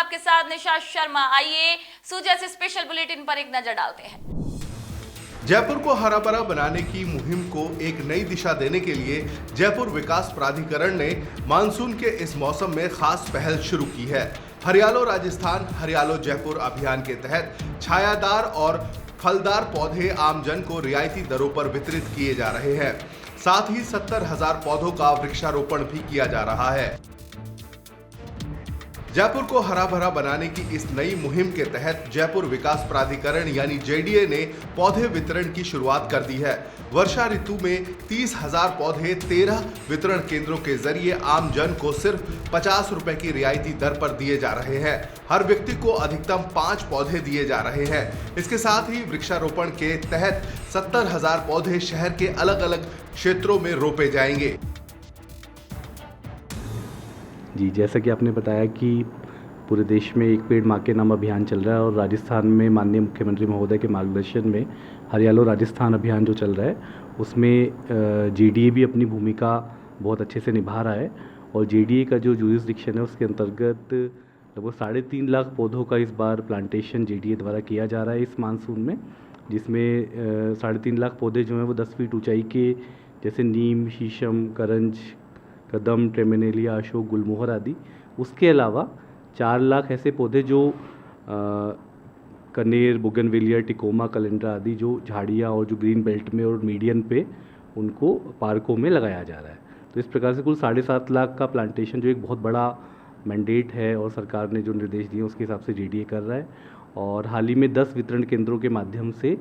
आपके साथ निशा शर्मा। आइए सुजा से स्पेशल बुलेटिन पर एक नजर डालते हैं। जयपुर को हरा भरा बनाने की मुहिम को एक नई दिशा देने के लिए जयपुर विकास प्राधिकरण ने मानसून के इस मौसम में खास पहल शुरू की है। हरियालो राजस्थान हरियालो जयपुर अभियान के तहत छायादार और फलदार पौधे आमजन को रियायती दरों पर वितरित किए जा रहे हैं। साथ ही 70,000 पौधों का वृक्षारोपण भी किया जा रहा है। जयपुर को हरा भरा बनाने की इस नई मुहिम के तहत जयपुर विकास प्राधिकरण यानी जेडीए ने पौधे वितरण की शुरुआत कर दी है। वर्षा ऋतु में 30,000 पौधे 13 वितरण केंद्रों के जरिए आम जन को सिर्फ 50 रुपए की रियायती दर पर दिए जा रहे हैं। हर व्यक्ति को अधिकतम 5 पौधे दिए जा रहे हैं। इसके साथ ही वृक्षारोपण के तहत 70,000 पौधे शहर के अलग अलग क्षेत्रों में रोपे जाएंगे। जी, जैसा कि आपने बताया कि पूरे देश में एक पेड़ माँ के नाम अभियान चल रहा है और राजस्थान में माननीय मुख्यमंत्री महोदय के मार्गदर्शन में हरियालो राजस्थान अभियान जो चल रहा है उसमें जेडीए भी अपनी भूमिका बहुत अच्छे से निभा रहा है। और जेडीए का जो जुरिसडिक्शन है उसके अंतर्गत लगभग 3.5 लाख पौधों का इस बार प्लांटेशन जेडीए द्वारा किया जा रहा है इस मानसून में, जिसमें 3.5 लाख पौधे जो हैं वो 10 फीट ऊंचाई के जैसे नीम, शीशम, करंज, कदम, ट्रेमिनेलिया, अशोक, गुलमोहर आदि। उसके अलावा 4 लाख ऐसे पौधे जो कनेर, बोगनवेलिया, टिकोमा, कलेंड्रा आदि जो झाड़ियाँ और जो ग्रीन बेल्ट में और मीडियन पे उनको पार्कों में लगाया जा रहा है। तो इस प्रकार से कुल 7.5 लाख का प्लांटेशन जो एक बहुत बड़ा मैंडेट है और सरकार ने जो निर्देश दिए उसके हिसाब से जेडीए कर रहा है। और हाल ही में 10 वितरण केंद्रों के माध्यम से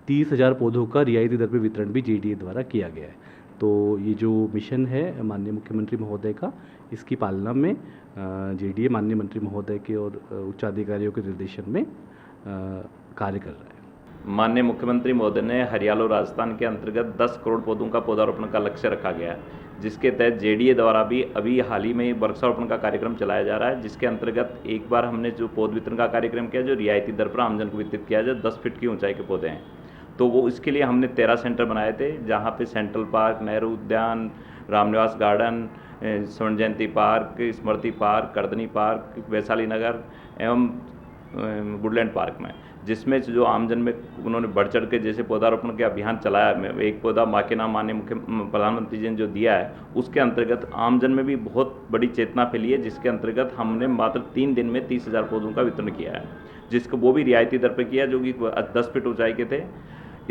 30,000 पौधों का रियायती दर पर वितरण भी जेडीए द्वारा किया गया है। तो ये जो मिशन है माननीय मुख्यमंत्री महोदय का, इसकी पालना में जेडीए माननीय मंत्री महोदय के और उच्च अधिकारियों के निर्देशन में कार्य कर रहा है। माननीय मुख्यमंत्री महोदय ने हरियालो राजस्थान के अंतर्गत 10 करोड़ पौधों का पौधारोपण का लक्ष्य रखा गया है, जिसके तहत जेडीए द्वारा भी अभी हाल ही में वृक्षारोपण का कार्यक्रम चलाया जा रहा है, जिसके अंतर्गत एक बार हमने जो पौध वितरण का कार्यक्रम किया जो रियायती दर पर आमजन को वितरित किया जाए। 10 फीट की ऊंचाई के पौधे हैं, तो वो इसके लिए हमने 13 सेंटर बनाए थे, जहाँ पे सेंट्रल पार्क, नेहरू उद्यान, रामनिवास गार्डन, स्वर्ण जयंती पार्क, स्मृति पार्क, कर्दनी पार्क, वैशाली नगर एवं वुडलैंड पार्क में, जिसमें जो आमजन में उन्होंने बढ़ चढ़ के जैसे पौधारोपण के अभियान चलाया। एक पौधा माँ के नाम माननीय प्रधानमंत्री जी ने जो दिया है उसके अंतर्गत आमजन में भी बहुत बड़ी चेतना फैली है, जिसके अंतर्गत हमने मात्र 3 दिन में 30,000 पौधों का वितरण किया है, जिसको वो भी रियायती दर पर किया जो कि 10 फीट ऊंचाई के थे।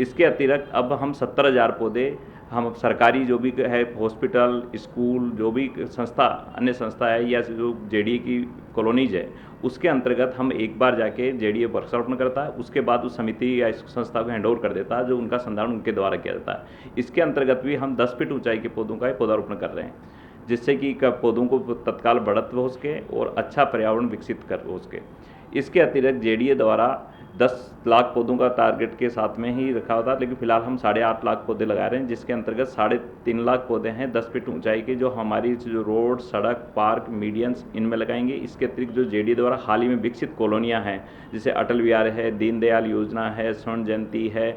इसके अतिरिक्त अब हम 70,000 पौधे हम सरकारी जो भी है हॉस्पिटल, स्कूल, जो भी संस्था, अन्य संस्था है या जो जेडीए की कॉलोनीज है उसके अंतर्गत हम एक बार जाके जेडीए वृक्षारोपण करता है, उसके बाद उस समिति या इस संस्था को हैंडओवर कर देता है, जो उनका संधारण उनके द्वारा किया जाता है। इसके अंतर्गत भी हम 10 फीट ऊंचाई के पौधों का पौधारोपण कर रहे हैं, जिससे कि पौधों को तत्काल बढ़त हो सके और अच्छा पर्यावरण विकसित कर हो सके। इसके अतिरिक्त जेडीए द्वारा 10 लाख पौधों का टारगेट के साथ में ही रखा होता है, लेकिन फिलहाल हम 8.5 लाख पौधे लगा रहे हैं, जिसके अंतर्गत 3.5 लाख पौधे हैं 10 फीट ऊंचाई के, जो हमारी जो रोड, सड़क, पार्क, मीडियंस इनमें लगाएंगे। इसके अतिरिक्त जो जेडीए द्वारा हाल ही में विकसित कॉलोनियाँ हैं, जैसे अटल विहार है, दीनदयाल योजना है, स्वर्ण जयंती है,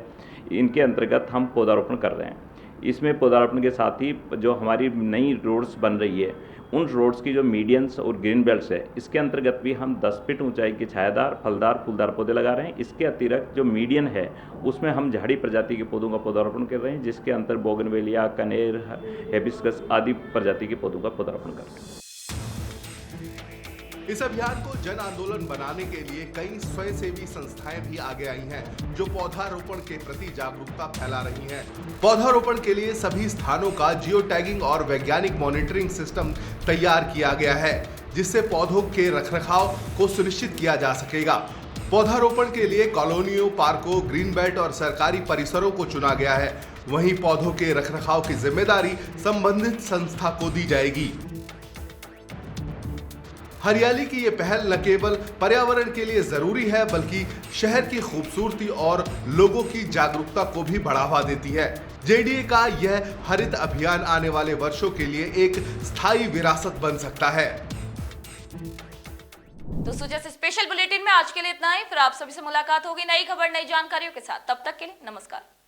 इनके अंतर्गत हम पौधारोपण कर रहे हैं। इसमें पौधारोपण के साथ ही जो हमारी नई रोड्स बन रही है उन रोड्स की जो मीडियंस और ग्रीन बेल्ट्स है इसके अंतर्गत भी हम 10 फीट ऊंचाई के छायादार, फलदार, फूलदार पौधे लगा रहे हैं। इसके अतिरिक्त जो मीडियन है उसमें हम झाड़ी प्रजाति के पौधों का पौधारोपण कर रहे हैं, जिसके अंतर बोगनवेलिया, कनेर, हिबिस्कस आदि प्रजाति के पौधों का पौधारोपण कर रहे हैं। इस अभियान को जन आंदोलन बनाने के लिए कई स्वयंसेवी संस्थाएं भी आगे आई हैं, जो पौधारोपण के प्रति जागरूकता फैला रही हैं। पौधारोपण के लिए सभी स्थानों का जियो टैगिंग और वैज्ञानिक मॉनिटरिंग सिस्टम तैयार किया गया है, जिससे पौधों के रखरखाव को सुनिश्चित किया जा सकेगा। पौधारोपण के लिए कॉलोनियों, पार्कों, ग्रीन बेल्ट और सरकारी परिसरों को चुना गया है। वहीं पौधों के रखरखाव की जिम्मेदारी संबंधित संस्था को दी जाएगी। हरियाली की ये पहल न केवल पर्यावरण के लिए जरूरी है, बल्कि शहर की खूबसूरती और लोगों की जागरूकता को भी बढ़ावा देती है। जेडीए का यह हरित अभियान आने वाले वर्षों के लिए एक स्थायी विरासत बन सकता है। तो सुजा से स्पेशल बुलेटिन में आज के लिए इतना ही। फिर आप सभी से मुलाकात होगी नई खबर, नई जानकारियों के साथ। तब तक के लिए नमस्कार।